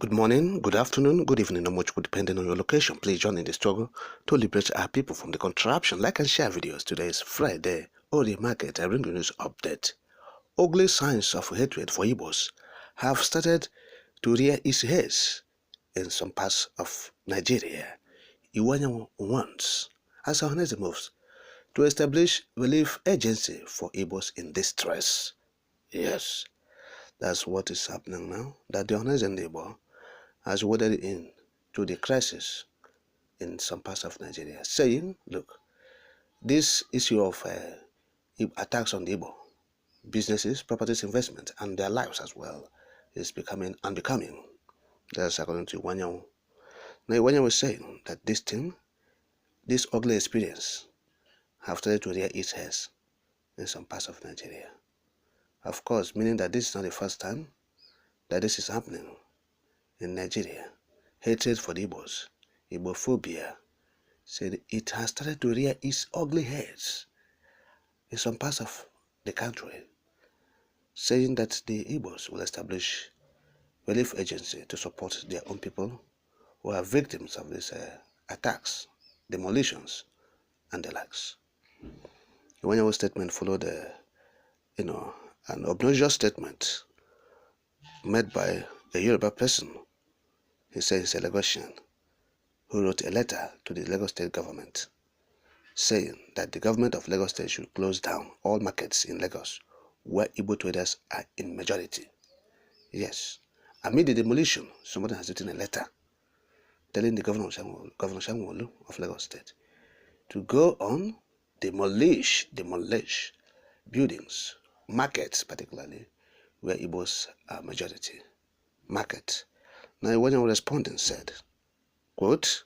Good morning, good afternoon, good evening, or much good depending on your location. Please join in the struggle to liberate our people from the contraption. Like and share videos. Today is Friday. Ori Market, I bring you news update. Ugly signs of hatred for Igbos have started to rear its heads in some parts of Nigeria. Iwanya wants, as Ohaneze moves, to establish relief agency for Igbos in distress. Yes, that's what is happening now. That the Ohaneze Igbo has waded in to the crisis in some parts of Nigeria, saying, look, this issue of attacks on the Igbo businesses, properties, investment, and their lives as well is becoming unbecoming. That's according to Iwanyanwu. Now, Iwanyanwu was saying that this ugly experience, have started to rear its heads in some parts of Nigeria. Of course, meaning that this is not the first time that this is happening in Nigeria. Hatred for the Igbos, Igbophobia, said it has started to rear its ugly heads in some parts of the country, saying that the Igbos will establish relief agency to support their own people who are victims of these attacks, demolitions, and the likes. The Iwanyanwu statement followed an obnoxious statement made by a Yoruba person. He said he's a Lagosian who wrote a letter to the Lagos State government saying that the government of Lagos State should close down all markets in Lagos where Igbo traders are in majority. Yes, amid the demolition, somebody has written a letter telling the Governor Sanwo-Olu of Lagos State to go on demolish buildings, markets particularly, where Igbos are majority. Market. Now, when your respondent said, quote,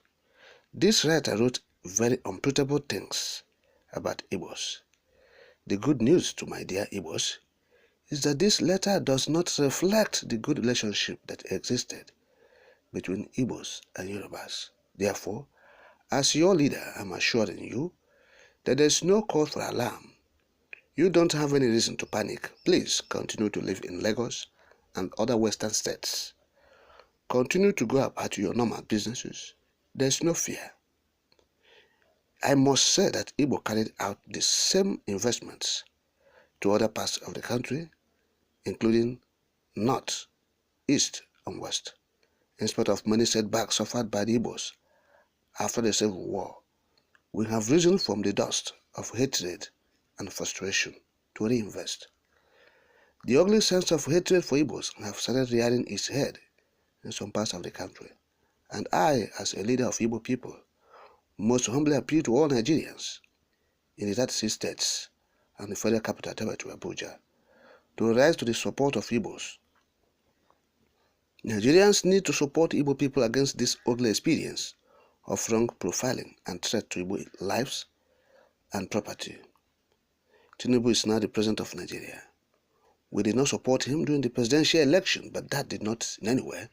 this writer wrote very unprintable things about Igbos. The good news to my dear Igbos is that this letter does not reflect the good relationship that existed between Igbos and Yorubas. Therefore, as your leader, I'm assuring you that there is no cause for alarm. You don't have any reason to panic. Please continue to live in Lagos and other western states. Continue to go about your normal businesses. There's no fear. I must say that Igbo carried out the same investments to other parts of the country, including north, east, and west. In spite of many setbacks suffered by the Igbos after the Civil War, we have risen from the dust of hatred and frustration to reinvest. The ugly sense of hatred for Igbos have started rearing its head in some parts of the country, and I, as a leader of Igbo people, most humbly appeal to all Nigerians in the 36 states and the Federal Capital Territory, Abuja, to rise to the support of Igbos. Nigerians need to support Igbo people against this ugly experience of wrong profiling and threat to Igbo lives and property. Tinubu is now the president of Nigeria. We did not support him during the presidential election, but that did not in any way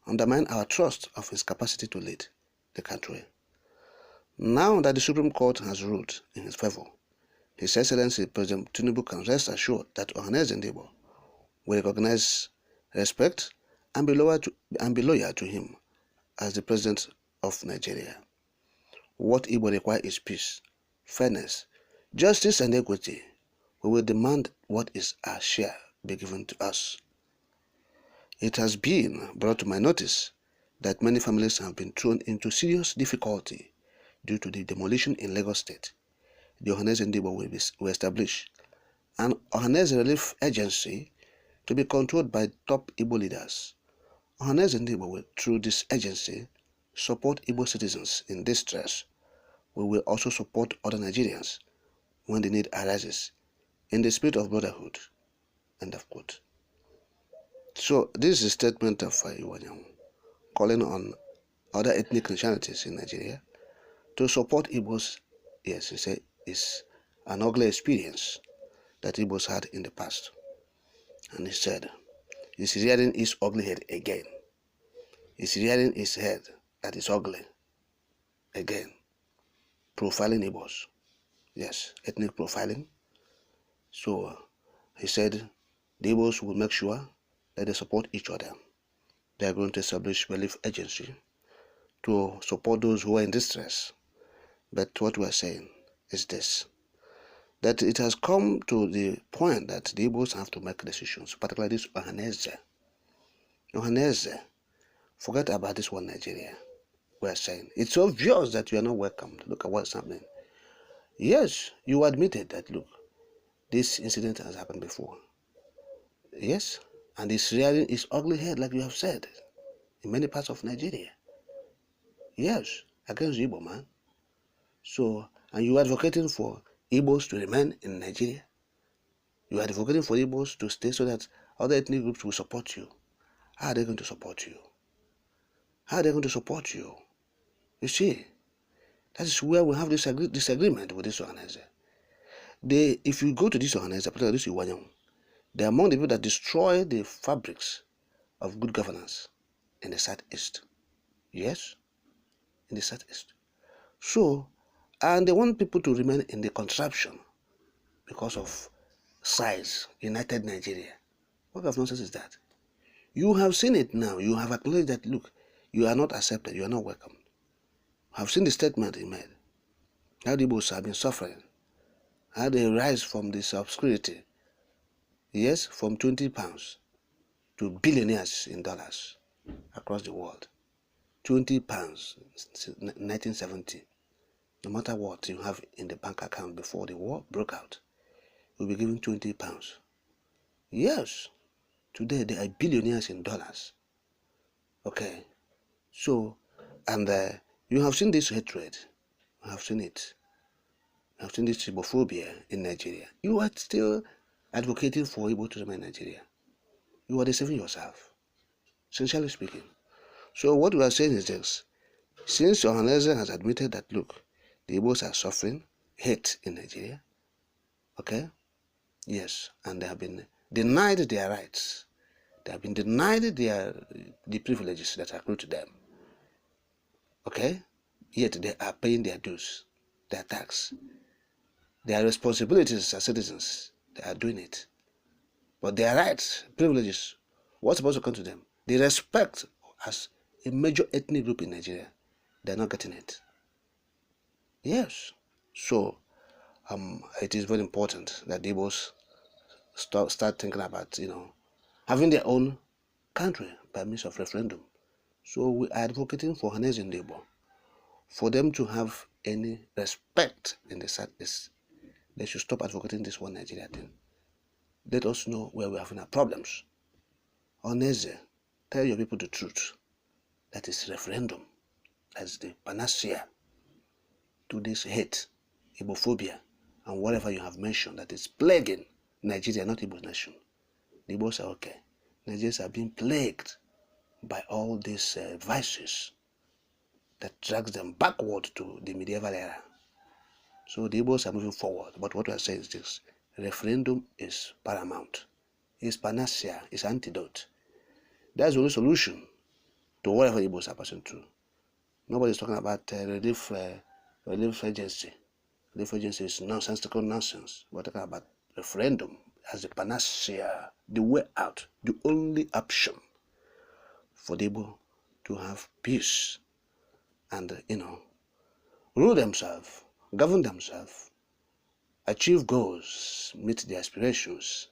undermine our trust of his capacity to lead the country. Now that the Supreme Court has ruled in his favor, His Excellency President Tinubu can rest assured that Ohaneze Igbo will recognize, respect, and be loyal to him as the President of Nigeria. What Igbo require is peace, fairness, justice, and equity. We will demand what is our share be given to us. It has been brought to my notice that many families have been thrown into serious difficulty due to the demolition in Lagos State. The Ohaneze Igbo will establish an Ohaneze Relief Agency to be controlled by top Igbo leaders. Ohaneze Igbo will, through this agency, support Igbo citizens in distress. We will also support other Nigerians when the need arises, in the spirit of brotherhood. End of quote. So this is a statement of Iwanyanwu calling on other ethnic nationalities in Nigeria to support Igbos. Yes, he said it's an ugly experience that Igbos had in the past. And he said, he's rearing his ugly head again. He's rearing his head that is ugly again. Profiling Igbos. Yes, ethnic profiling. So he said the Igbos will make sure that they support each other They are going to establish relief agency to support those who are in distress. But what we are saying is this, that it has come to the point that the Igbos have to make decisions, particularly this Ohaneze. Ohaneze, forget about this one Nigeria. We are saying it's obvious that you are not welcomed. Look at what's happening. Yes, you admitted that, look, this incident has happened before. Yes, and it's rearing its ugly head, like you have said, in many parts of Nigeria. Yes, against Igbo, man. So, and you are advocating for Igbos to remain in Nigeria. You are advocating for Igbos to stay so that other ethnic groups will support you. How are they going to support you? How are they going to support you? You see, that is where we have this disagreement with this Ohaneze. If you go to this Ohaneze, particularly this Iwanyang, they are among the people that destroy the fabrics of good governance in the southeast. Yes, in the southeast. So, and they want people to remain in the contraption because of size, United Nigeria. What kind of nonsense is that? You have seen it now. You have acknowledged that, look, you are not accepted, you are not welcome. I have seen the statement he made. How the Igbos have been suffering. How they rise from this obscurity. Yes, from 20 pounds to billionaires in dollars across the world. 20 pounds since 1970. No matter what you have in the bank account before the war broke out, you'll be given 20 pounds. Yes, today they are billionaires in dollars. Okay, so, and you have seen this hatred. You have seen it. You have seen this xenophobia in Nigeria. You are still advocating for Igbo to remain in Nigeria. You are deceiving yourself, sincerely speaking. So what we are saying is this. Since Ohaneze has admitted that, look, the Igbos are suffering hate in Nigeria, okay? Yes, and they have been denied their rights. They have been denied the privileges that are accrued to them, okay? Yet they are paying their dues, their tax, their responsibilities as citizens. They are doing it. But their rights, privileges, what's supposed to come to them? The respect as a major ethnic group in Nigeria, they're not getting it. Yes. So, it is very important that the Igbos start thinking about, having their own country by means of referendum. So we are advocating for Ohaneze and Igbo, for them to have any respect in the Southeast. They should stop advocating this one Nigeria thing. Let us know where we're having our problems. Ohaneze, tell your people the truth. That is referendum. That's the panacea to this hate, Igbophobia, and whatever you have mentioned that is plaguing Nigeria, not Igbo nation. The Igbos are okay. Nigerians are being plagued by all these vices that drags them backward to the medieval era. So the Igbos are moving forward. But what we are saying is this. Referendum is paramount. It's panacea. It's antidote. That's the only solution to whatever Igbos are passing through. Nobody's talking about relief agency. Relief agency is nonsensical nonsense. We're talking about referendum as the panacea, the way out, the only option for the Igbo to have peace and, rule themselves, govern themselves, achieve goals, meet their aspirations